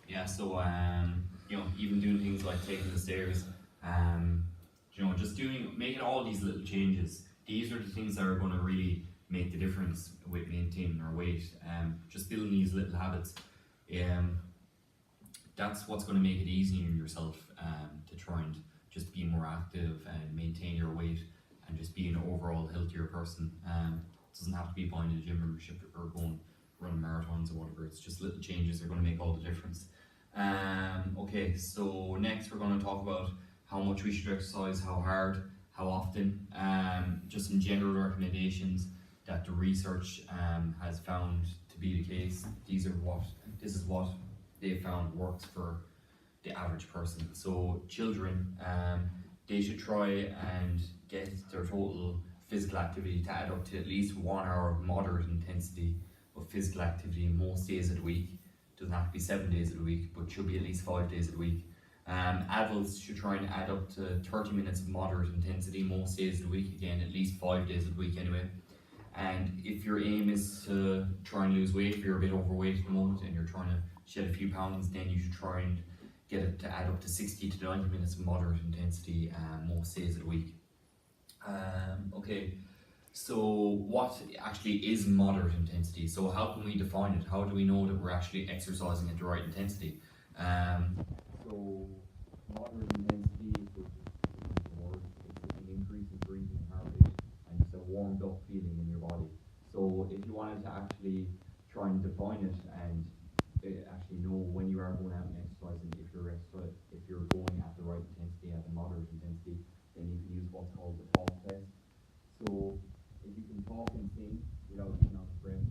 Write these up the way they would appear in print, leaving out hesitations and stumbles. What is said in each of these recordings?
Yeah, so even doing things like taking the stairs, just making all these little changes. These are the things that are going to really make the difference with maintaining our weight. Just building these little habits. Um, that's what's going to make it easier on yourself to try and just be more active and maintain your weight and just be an overall healthier person. It doesn't have to be buying a gym membership or going running marathons or whatever. It's just little changes that are going to make all the difference. Okay, so next we're going to talk about how much we should exercise, how hard, how often, just some general recommendations that the research has found to be the case. This is what they found works for the average person. So children, they should try and get their total physical activity to add up to at least 1 hour of moderate intensity of physical activity most days of the week. Doesn't have to be 7 days of the week, but should be at least 5 days of the week. Adults should try and add up to 30 minutes of moderate intensity most days of the week, again at least 5 days of the week anyway. And if your aim is to try and lose weight, if you're a bit overweight at the moment and you're trying to shed a few pounds, then you should try and get it to add up to 60 to 90 minutes of moderate intensity most days of the week. Okay, so what actually is moderate intensity? So how can we define it? How do we know that we're actually exercising at the right intensity? So moderate intensity is it's an increase in breathing heart rate and just a warmed up feeling in your body. So if you wanted to actually try and define it and actually know when you are going out and exercising, if you're going at the right intensity, at the moderate intensity, then you can use what's called the talk test. So if you can talk and sing without getting out of breath,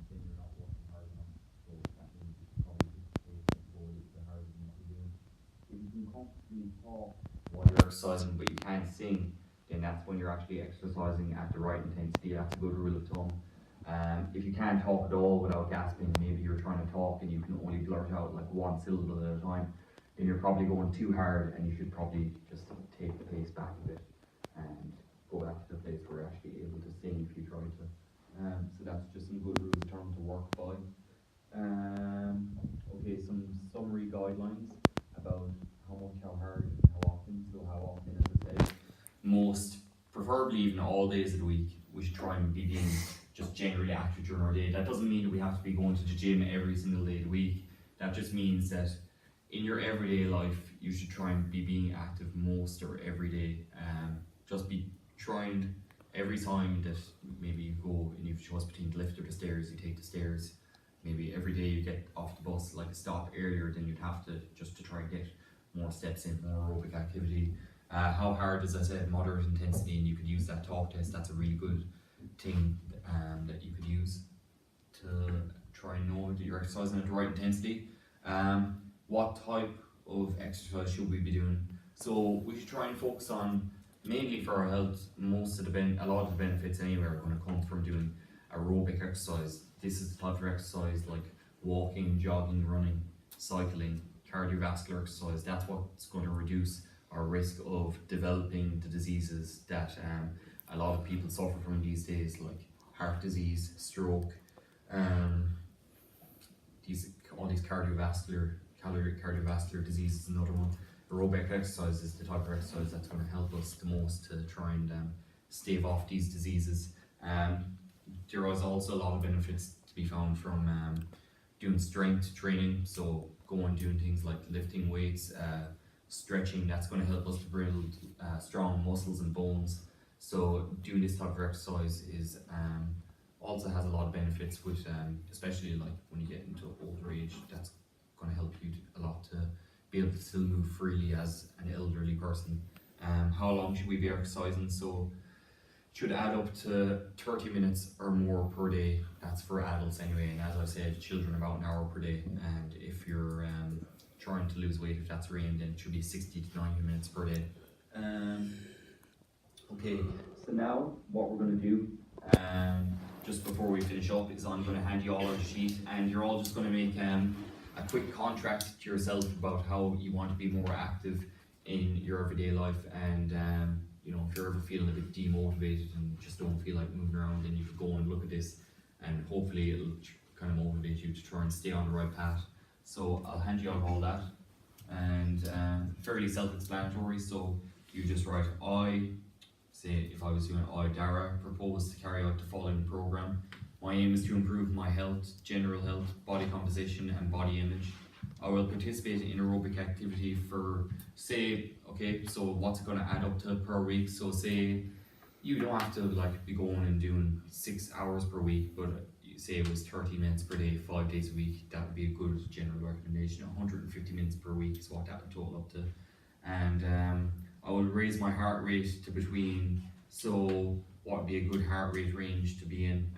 then you're not working hard enough. So that means you should probably keep the pace and go a little bit harder than what you're doing. If you can comfortably talk while you're exercising but you can't sing, then that's when you're actually exercising at the right intensity. That's a good rule of thumb. If you can't talk at all without gasping, maybe you're trying to talk and you can only blurt out like one syllable at a time, then you're probably going too hard and you should probably just take the pace back a bit and go back to the place where you're actually able to sing if you try to. So that's just some good rules of thumb to work by. Okay, some summary guidelines about how much, how hard, and how often. So how often, as I said, most, preferably even all days of the week, we should try and be being just generally active during our day. That doesn't mean that we have to be going to the gym every single day of the week. That just means that in your everyday life, you should try and be being active most or every day. Just be trying every time that maybe you go and you've choice between the lift or the stairs, you take the stairs. Maybe every day you get off the bus, like a stop earlier than you'd have to, just to try and get more steps in, more aerobic activity. How hard, as I said, moderate intensity, and you could use that talk test. That's a really good thing that you could use to try and know that you're exercising at the right intensity. What type of exercise should we be doing? So we should try and focus on, mainly for our health, a lot of the benefits anyway are going to come from doing aerobic exercise. This is the type of exercise like walking, jogging, running, cycling, cardiovascular exercise. That's what's going to reduce our risk of developing the diseases that a lot of people suffer from these days, like heart disease, stroke, all these cardiovascular diseases. Another one. Aerobic exercise is the type of exercise that's going to help us the most to try and stave off these diseases. There is also a lot of benefits to be found from doing strength training, so doing things like lifting weights, stretching. That's going to help us to build strong muscles and bones. So doing this type of exercise is also has a lot of benefits, with especially like when you get into older age. That's going to help you a lot to be able to still move freely as an elderly person. How long should we be exercising? So should add up to 30 minutes or more per day. That's for adults anyway, and as I said, children about an hour per day. And if you're trying to lose weight, if that's your aim, then it should be 60 to 90 minutes per day. Okay, so now what we're going to do, just before we finish up, is I'm going to hand you all a sheet, and you're all just going to make a quick contract to yourself about how you want to be more active in your everyday life. And if you're ever feeling a bit demotivated and just don't feel like moving around, then you could go and look at this, and hopefully it'll kind of motivate you to try and stay on the right path. So I'll hand you out all that, and fairly self-explanatory. So you just write I. Say if I was doing I, Dara, propose to carry out the following program. My aim is to improve my health, general health, body composition, and body image. I will participate in aerobic activity for, say, okay, so what's it going to add up to per week? So say you don't have to like be going and doing 6 hours per week, but you say it was 30 minutes per day, 5 days a week. That would be a good general recommendation. 150 minutes per week is what that would total up to. And I will raise my heart rate to between, so what would be a good heart rate range to be in?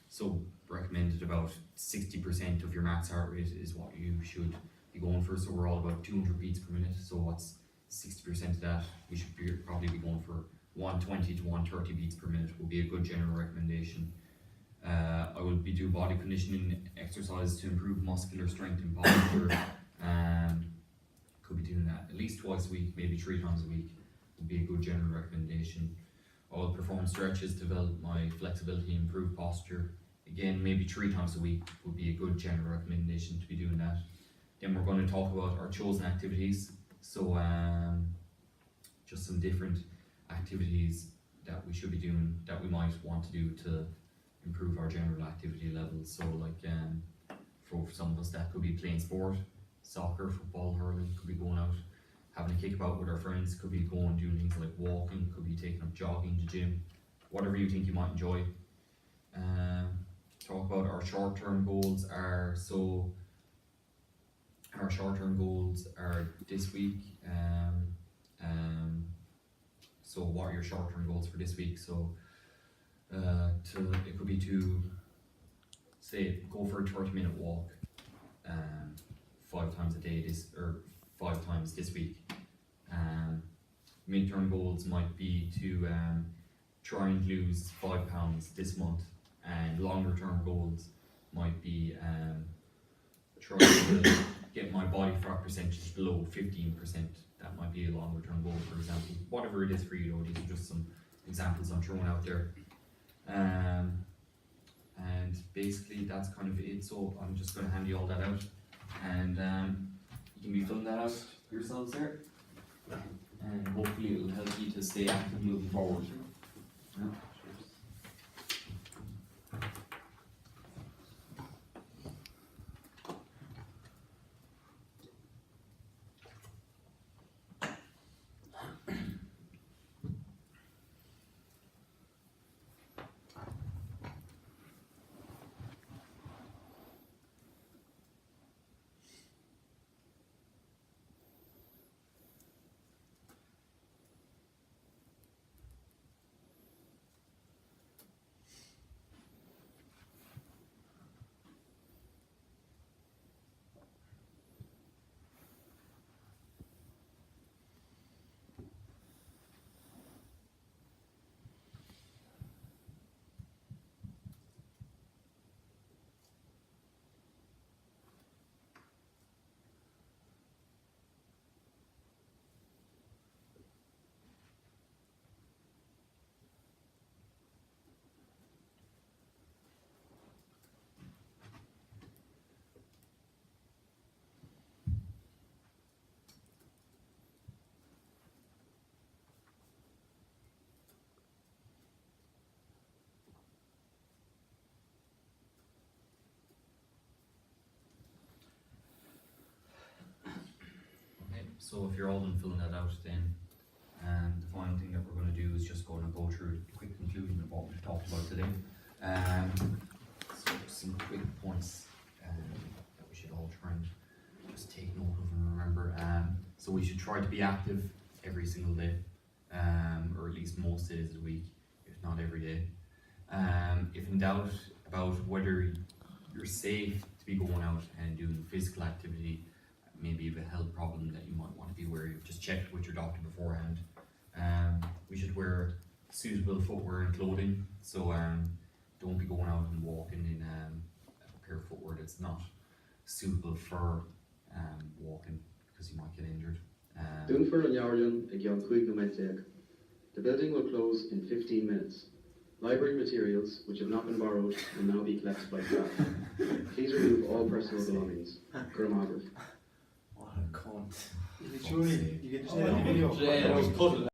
So recommended about 60% of your max heart rate is what you should be going for. So we're all about 200 beats per minute. So what's 60% of that? We should probably be going for 120 to 130 beats per minute would be a good general recommendation. I will be doing body conditioning exercises to improve muscular strength and posture. Could be doing that at least twice a week, maybe 3 times a week would be a good general recommendation. I will perform stretches to develop my flexibility and improve posture. Again, maybe 3 times a week would be a good general recommendation to be doing that. Then we're going to talk about our chosen activities. So just some different activities that we should be doing that we might want to do to improve our general activity levels. So like for some of us that could be playing sport, soccer, football, hurling, could be going out, having a kickabout with our friends, could be going doing things like walking, could be taking up jogging, the gym, whatever you think you might enjoy. Talk about our short-term goals are, so our short-term goals are this week. So what are your short-term goals for this week? So it could be to say go for a 30-minute walk 5 times a day or 5 times this week. Midterm goals might be to try and lose 5 pounds this month, and longer term goals might be try to get my body fat percentage below 15%. That might be a longer term goal, for example. Whatever it is for you, though, these are just some examples I'm throwing out there. And basically that's kind of it. So I'm just going to hand you all that out, and you can be filling that out yourselves there, and hopefully it will help you to stay active moving forward. Yeah. So if you're all done filling that out, then the final thing that we're going to do is just going to go through a quick conclusion of what we've talked about today. So some quick points that we should all try and just take note of and remember. So we should try to be active every single day, or at least most days of the week, if not every day. If in doubt about whether you're safe to be going out and doing physical activity, maybe you have a health problem that you might want to be aware of, just check with your doctor beforehand. We should wear suitable footwear and clothing, so don't be going out and walking in a pair of footwear that's not suitable for walking, because you might get injured. Dún for an Yarjan ag Jan Chuig no Meteg. The building will close in 15 minutes. Library materials which have not been borrowed will now be collected by staff. Please remove all personal belongings. Gurmagov. What a cunt. You get to say that in the video. Yeah, I was putting